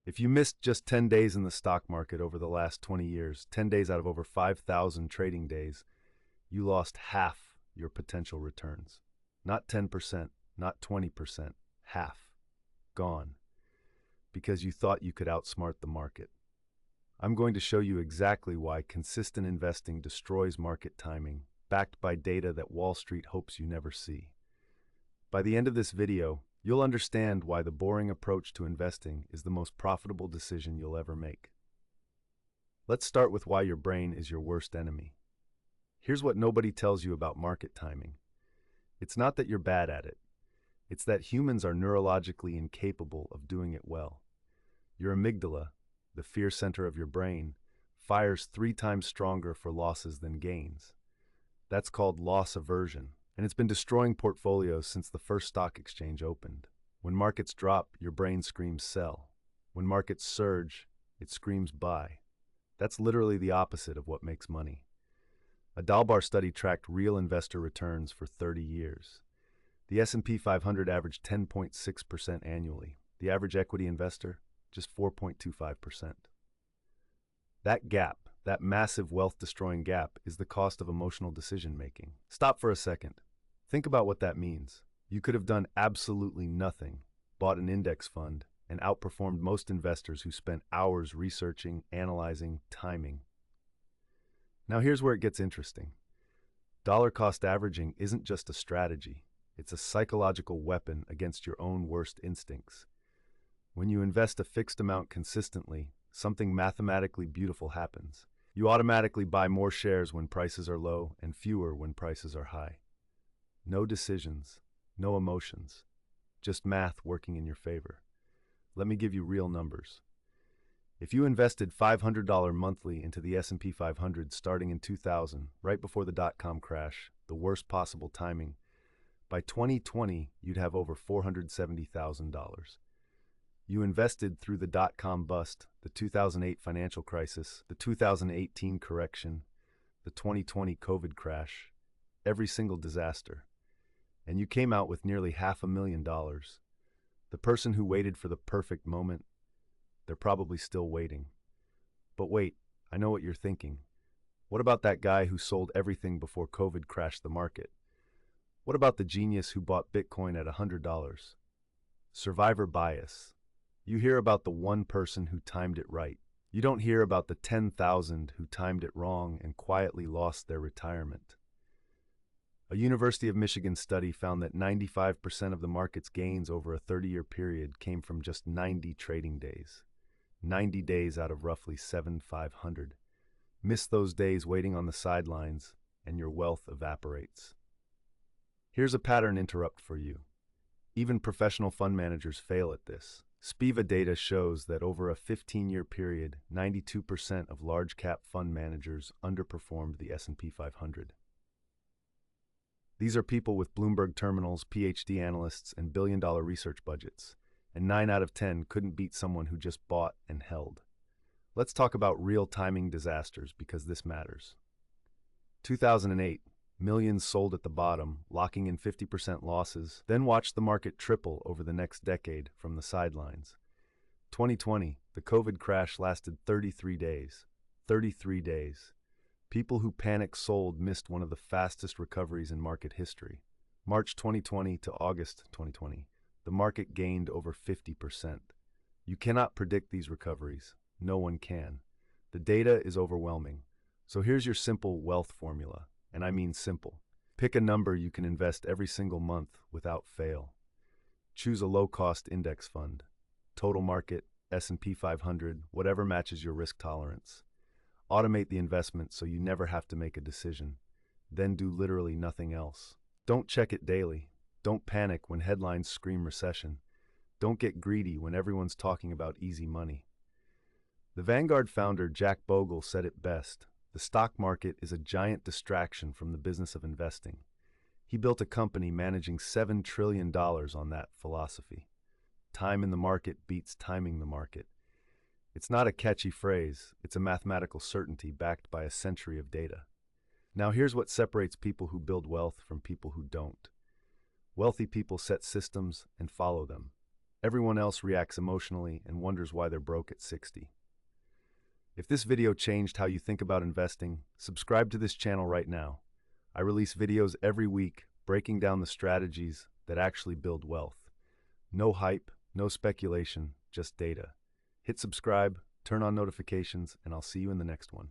If you missed just 10 days in the stock market over the last 20 years, 10 days out of over 5,000 trading days, you lost half your potential returns. Not 10%, not 20%, half. Gone. Because you thought you could outsmart the market. I'm going to show you exactly why consistent investing destroys market timing, backed by data that Wall Street hopes you never see. By the end of this video, you'll understand why the boring approach to investing is the most profitable decision you'll ever make. Let's start with why your brain is your worst enemy. Here's what nobody tells you about market timing. It's not that you're bad at it. It's that humans are neurologically incapable of doing it well. Your amygdala, the fear center of your brain, fires 3 times stronger for losses than gains. That's called loss aversion, and it's been destroying portfolios since the first stock exchange opened. When markets drop, your brain screams sell. When markets surge, it screams buy. That's literally the opposite of what makes money. A Dalbar study tracked real investor returns for 30 years. The S&P 500 averaged 10.6% annually. The average equity investor, just 4.25%. That gap, that massive wealth-destroying gap, is the cost of emotional decision-making. Stop for a second. Think about what that means. You could have done absolutely nothing, bought an index fund, and outperformed most investors who spent hours researching, analyzing, timing. Now here's where it gets interesting. Dollar-cost averaging isn't just a strategy. It's a psychological weapon against your own worst instincts. When you invest a fixed amount consistently, something mathematically beautiful happens. You automatically buy more shares when prices are low and fewer when prices are high. No decisions, no emotions, just math working in your favor. Let me give you real numbers. If you invested $500 monthly into the S&P 500 starting in 2000, right before the dot-com crash, the worst possible timing, by 2020, you'd have over $470,000. You invested through the dot-com bust, the 2008 financial crisis, the 2018 correction, the 2020 COVID crash, every single disaster. And you came out with nearly $500,000. The person who waited for the perfect moment, they're probably still waiting. But wait, I know what you're thinking. What about that guy who sold everything before COVID crashed the market? What about the genius who bought Bitcoin at $100? Survivor bias. You hear about the one person who timed it right. You don't hear about the 10,000 who timed it wrong and quietly lost their retirement. A University of Michigan study found that 95% of the market's gains over a 30-year period came from just 90 trading days. 90 days out of roughly 7,500. Miss those days waiting on the sidelines, and your wealth evaporates. Here's a pattern interrupt for you. Even professional fund managers fail at this. Spiva data shows that over a 15-year period, 92% of large-cap fund managers underperformed the S&P 500. These are people with Bloomberg terminals, PhD analysts, and billion-dollar research budgets, and 9 out of 10 couldn't beat someone who just bought and held. Let's talk about real timing disasters because this matters. 2008, millions sold at the bottom, locking in 50% losses, then watched the market triple over the next decade from the sidelines. 2020, the COVID crash lasted 33 days. 33 days. People who panic sold missed one of the fastest recoveries in market history. March 2020 to August 2020, the market gained over 50%. You cannot predict these recoveries. No one can. The data is overwhelming. So here's your simple wealth formula. And I mean simple. Pick a number you can invest every single month without fail. Choose a low-cost index fund. Total market, S&P 500, whatever matches your risk tolerance. Automate the investment so you never have to make a decision. Then do literally nothing else. Don't check it daily. Don't panic when headlines scream recession. Don't get greedy when everyone's talking about easy money. The Vanguard founder Jack Bogle said it best. The stock market is a giant distraction from the business of investing. He built a company managing $7 trillion on that philosophy. Time in the market beats timing the market. It's not a catchy phrase, it's a mathematical certainty backed by a century of data. Now here's what separates people who build wealth from people who don't. Wealthy people set systems and follow them. Everyone else reacts emotionally and wonders why they're broke at 60. If this video changed how you think about investing, subscribe to this channel right now. I release videos every week breaking down the strategies that actually build wealth. No hype, no speculation, just data. Hit subscribe, turn on notifications, and I'll see you in the next one.